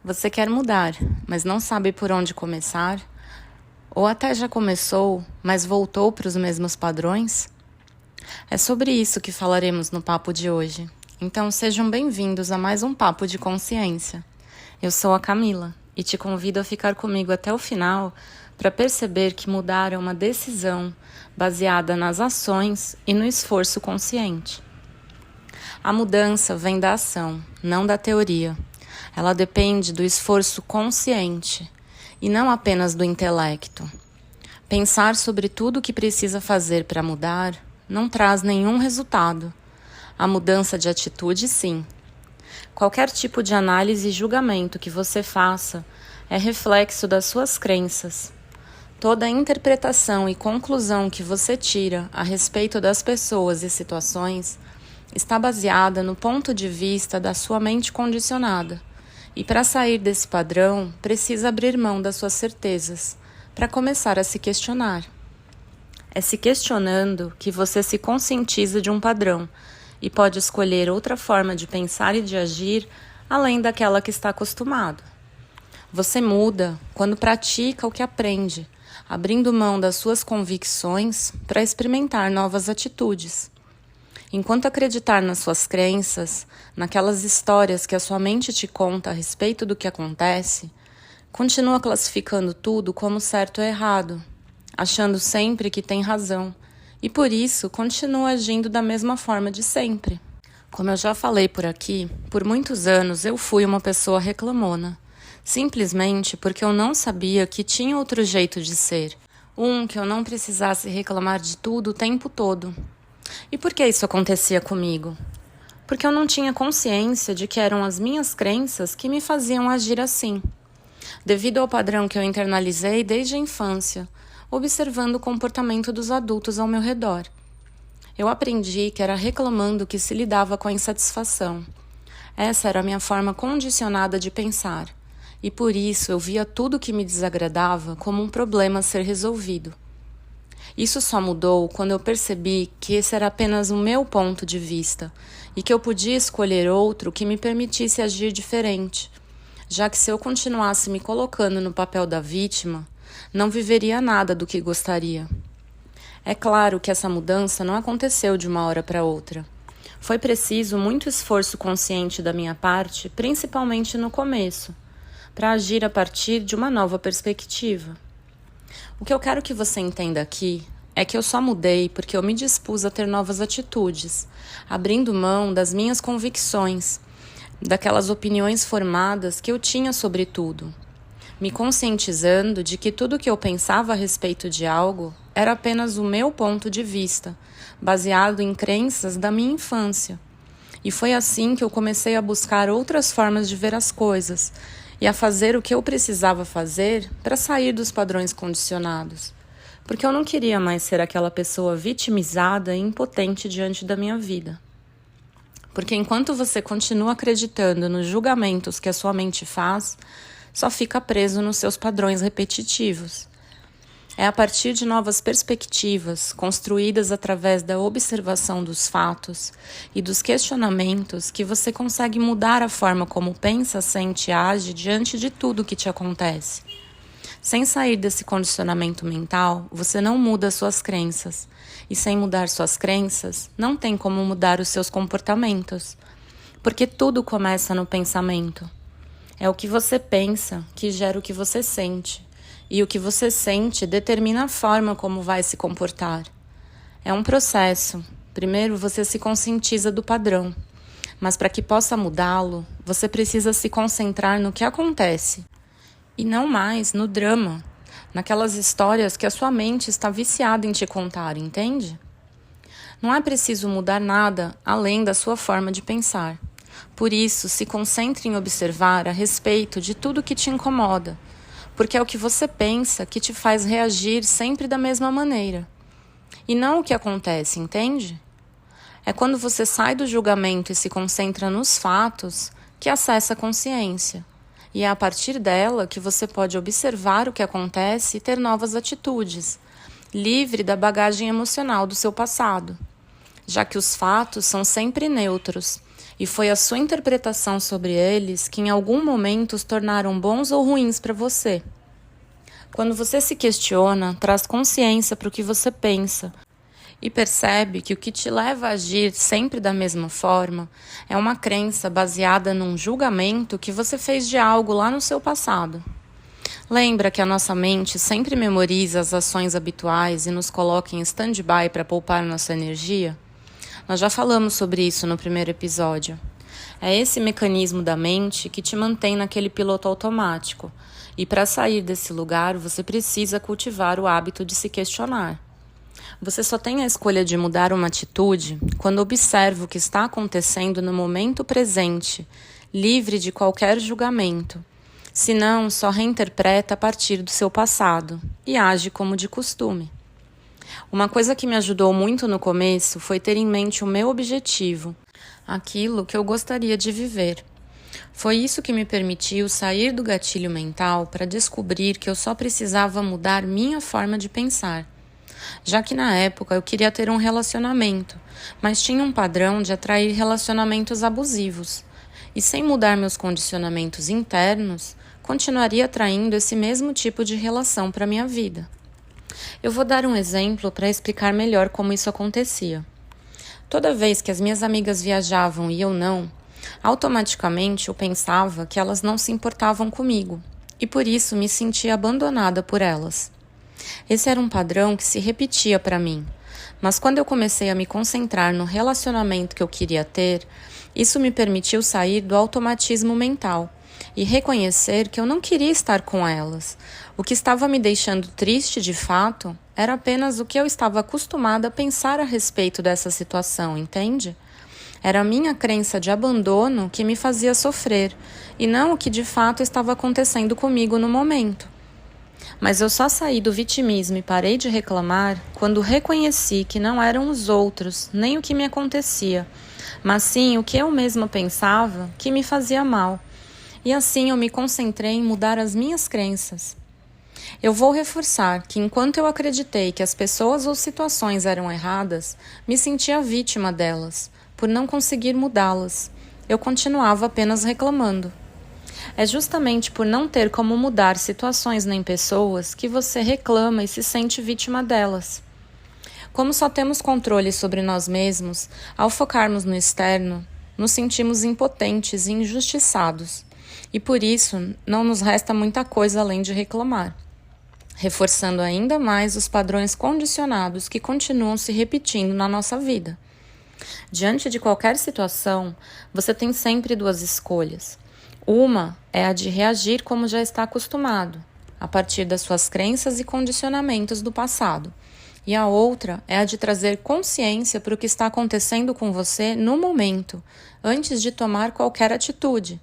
Você quer mudar, mas não sabe por onde começar? Ou até já começou, mas voltou para os mesmos padrões? É sobre isso que falaremos no papo de hoje. Então sejam bem-vindos a mais um Papo de Consciência. Eu sou a Camila e te convido a ficar comigo até o final para perceber que mudar é uma decisão baseada nas ações e no esforço consciente. A mudança vem da ação, não da teoria. Ela depende do esforço consciente e não apenas do intelecto. Pensar sobre tudo o que precisa fazer para mudar não traz nenhum resultado. A mudança de atitude, sim. Qualquer tipo de análise e julgamento que você faça é reflexo das suas crenças. Toda a interpretação e conclusão que você tira a respeito das pessoas e situações está baseada no ponto de vista da sua mente condicionada. E para sair desse padrão, precisa abrir mão das suas certezas, para começar a se questionar. É se questionando que você se conscientiza de um padrão e pode escolher outra forma de pensar e de agir além daquela que está acostumado. Você muda quando pratica o que aprende, abrindo mão das suas convicções para experimentar novas atitudes. Enquanto acreditar nas suas crenças, naquelas histórias que a sua mente te conta a respeito do que acontece, continua classificando tudo como certo ou errado, achando sempre que tem razão, e por isso continua agindo da mesma forma de sempre. Como eu já falei por aqui, por muitos anos eu fui uma pessoa reclamona, simplesmente porque eu não sabia que tinha outro jeito de ser, que eu não precisasse reclamar de tudo o tempo todo. E por que isso acontecia comigo? Porque eu não tinha consciência de que eram as minhas crenças que me faziam agir assim, devido ao padrão que eu internalizei desde a infância, observando o comportamento dos adultos ao meu redor. Eu aprendi que era reclamando que se lidava com a insatisfação. Essa era a minha forma condicionada de pensar, e por isso eu via tudo que me desagradava como um problema a ser resolvido. Isso só mudou quando eu percebi que esse era apenas o meu ponto de vista e que eu podia escolher outro que me permitisse agir diferente, já que se eu continuasse me colocando no papel da vítima, não viveria nada do que gostaria. É claro que essa mudança não aconteceu de uma hora para outra. Foi preciso muito esforço consciente da minha parte, principalmente no começo, para agir a partir de uma nova perspectiva. O que eu quero que você entenda aqui é que eu só mudei porque eu me dispus a ter novas atitudes, abrindo mão das minhas convicções, daquelas opiniões formadas que eu tinha sobre tudo, me conscientizando de que tudo que eu pensava a respeito de algo era apenas o meu ponto de vista, baseado em crenças da minha infância. E foi assim que eu comecei a buscar outras formas de ver as coisas e a fazer o que eu precisava fazer para sair dos padrões condicionados. Porque eu não queria mais ser aquela pessoa vitimizada e impotente diante da minha vida. Porque enquanto você continua acreditando nos julgamentos que a sua mente faz, só fica preso nos seus padrões repetitivos. É a partir de novas perspectivas, construídas através da observação dos fatos e dos questionamentos, que você consegue mudar a forma como pensa, sente e age diante de tudo que te acontece. Sem sair desse condicionamento mental, você não muda suas crenças. E sem mudar suas crenças, não tem como mudar os seus comportamentos. Porque tudo começa no pensamento. É o que você pensa que gera o que você sente. E o que você sente determina a forma como vai se comportar. É um processo. Primeiro você se conscientiza do padrão. Mas para que possa mudá-lo, você precisa se concentrar no que acontece. E não mais no drama, naquelas histórias que a sua mente está viciada em te contar, entende? Não é preciso mudar nada além da sua forma de pensar. Por isso, se concentre em observar a respeito de tudo que te incomoda, porque é o que você pensa que te faz reagir sempre da mesma maneira. E não o que acontece, entende? É quando você sai do julgamento e se concentra nos fatos que acessa a consciência. E é a partir dela que você pode observar o que acontece e ter novas atitudes, livre da bagagem emocional do seu passado, já que os fatos são sempre neutros e foi a sua interpretação sobre eles que em algum momento os tornaram bons ou ruins para você. Quando você se questiona, traz consciência para o que você pensa e percebe que o que te leva a agir sempre da mesma forma é uma crença baseada num julgamento que você fez de algo lá no seu passado. Lembra que a nossa mente sempre memoriza as ações habituais e nos coloca em stand-by para poupar nossa energia? Nós já falamos sobre isso no primeiro episódio. É esse mecanismo da mente que te mantém naquele piloto automático. E para sair desse lugar, você precisa cultivar o hábito de se questionar. Você só tem a escolha de mudar uma atitude quando observa o que está acontecendo no momento presente, livre de qualquer julgamento. Senão, só reinterpreta a partir do seu passado e age como de costume. Uma coisa que me ajudou muito no começo foi ter em mente o meu objetivo, aquilo que eu gostaria de viver. Foi isso que me permitiu sair do gatilho mental para descobrir que eu só precisava mudar minha forma de pensar. Já que na época eu queria ter um relacionamento, mas tinha um padrão de atrair relacionamentos abusivos. E sem mudar meus condicionamentos internos, continuaria atraindo esse mesmo tipo de relação para minha vida. Eu vou dar um exemplo para explicar melhor como isso acontecia. Toda vez que as minhas amigas viajavam e eu não, automaticamente eu pensava que elas não se importavam comigo e por isso me sentia abandonada por elas. Esse era um padrão que se repetia para mim, mas quando eu comecei a me concentrar no relacionamento que eu queria ter, isso me permitiu sair do automatismo mental e reconhecer que eu não queria estar com elas. O que estava me deixando triste de fato era apenas o que eu estava acostumada a pensar a respeito dessa situação, entende? Era a minha crença de abandono que me fazia sofrer e não o que de fato estava acontecendo comigo no momento. Mas eu só saí do vitimismo e parei de reclamar quando reconheci que não eram os outros, nem o que me acontecia, mas sim o que eu mesma pensava que me fazia mal. E assim eu me concentrei em mudar as minhas crenças. Eu vou reforçar que enquanto eu acreditei que as pessoas ou situações eram erradas, me sentia vítima delas, por não conseguir mudá-las. Eu continuava apenas reclamando. É justamente por não ter como mudar situações nem pessoas que você reclama e se sente vítima delas. Como só temos controle sobre nós mesmos, ao focarmos no externo, nos sentimos impotentes e injustiçados. E por isso, não nos resta muita coisa além de reclamar, reforçando ainda mais os padrões condicionados que continuam se repetindo na nossa vida. Diante de qualquer situação, você tem sempre duas escolhas. Uma é a de reagir como já está acostumado, a partir das suas crenças e condicionamentos do passado. E a outra é a de trazer consciência para o que está acontecendo com você no momento, antes de tomar qualquer atitude.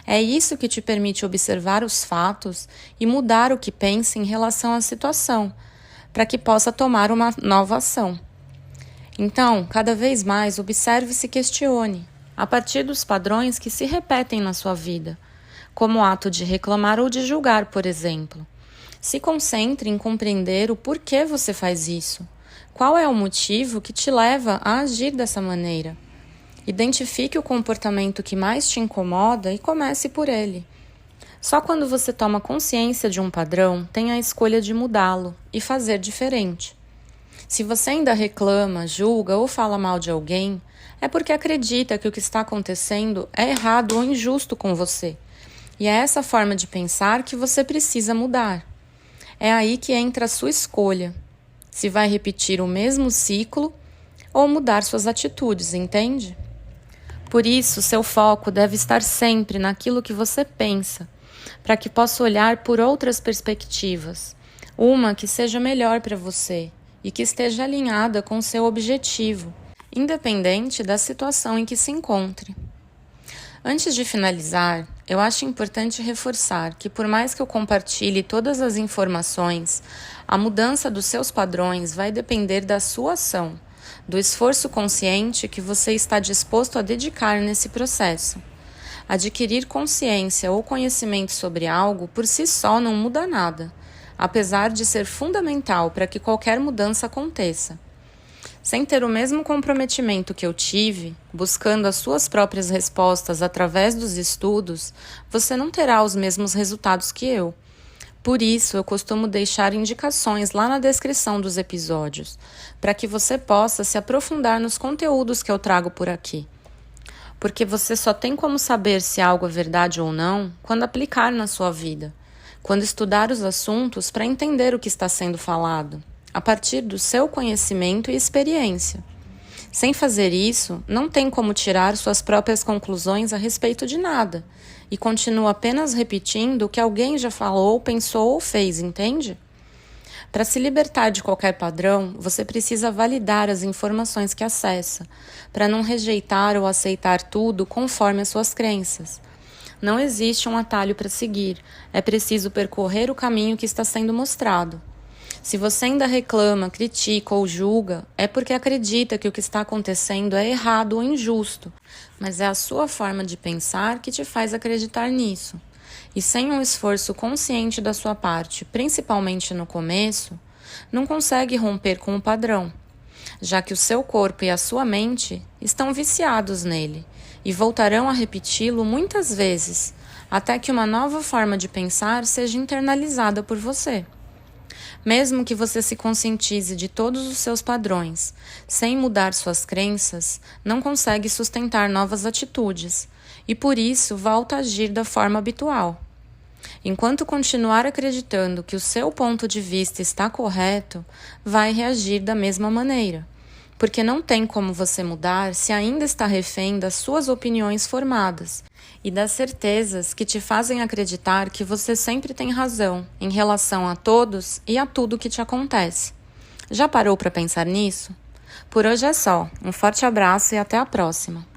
É isso que te permite observar os fatos e mudar o que pensa em relação à situação, para que possa tomar uma nova ação. Então, cada vez mais observe e se questione, a partir dos padrões que se repetem na sua vida, como o ato de reclamar ou de julgar, por exemplo. Se concentre em compreender o porquê você faz isso. Qual é o motivo que te leva a agir dessa maneira? Identifique o comportamento que mais te incomoda e comece por ele. Só quando você toma consciência de um padrão, tem a escolha de mudá-lo e fazer diferente. Se você ainda reclama, julga ou fala mal de alguém, é porque acredita que o que está acontecendo é errado ou injusto com você. E é essa forma de pensar que você precisa mudar. É aí que entra a sua escolha. Se vai repetir o mesmo ciclo ou mudar suas atitudes, entende? Por isso, seu foco deve estar sempre naquilo que você pensa, para que possa olhar por outras perspectivas, uma que seja melhor para você e que esteja alinhada com seu objetivo, independente da situação em que se encontre. Antes de finalizar, eu acho importante reforçar que por mais que eu compartilhe todas as informações, a mudança dos seus padrões vai depender da sua ação, do esforço consciente que você está disposto a dedicar nesse processo. Adquirir consciência ou conhecimento sobre algo por si só não muda nada, apesar de ser fundamental para que qualquer mudança aconteça. Sem ter o mesmo comprometimento que eu tive, buscando as suas próprias respostas através dos estudos, você não terá os mesmos resultados que eu. Por isso, eu costumo deixar indicações lá na descrição dos episódios, para que você possa se aprofundar nos conteúdos que eu trago por aqui. Porque você só tem como saber se algo é verdade ou não quando aplicar na sua vida, quando estudar os assuntos para entender o que está sendo falado, a partir do seu conhecimento e experiência. Sem fazer isso, não tem como tirar suas próprias conclusões a respeito de nada e continua apenas repetindo o que alguém já falou, pensou ou fez, entende? Para se libertar de qualquer padrão, você precisa validar as informações que acessa, para não rejeitar ou aceitar tudo conforme as suas crenças. Não existe um atalho para seguir, é preciso percorrer o caminho que está sendo mostrado. Se você ainda reclama, critica ou julga, é porque acredita que o que está acontecendo é errado ou injusto, mas é a sua forma de pensar que te faz acreditar nisso. E sem um esforço consciente da sua parte, principalmente no começo, não consegue romper com o padrão, já que o seu corpo e a sua mente estão viciados nele e voltarão a repeti-lo muitas vezes, até que uma nova forma de pensar seja internalizada por você. Mesmo que você se conscientize de todos os seus padrões, sem mudar suas crenças, não consegue sustentar novas atitudes e por isso volta a agir da forma habitual. Enquanto continuar acreditando que o seu ponto de vista está correto, vai reagir da mesma maneira, porque não tem como você mudar se ainda está refém das suas opiniões formadas e das certezas que te fazem acreditar que você sempre tem razão em relação a todos e a tudo que te acontece. Já parou para pensar nisso? Por hoje é só. Um forte abraço e até a próxima.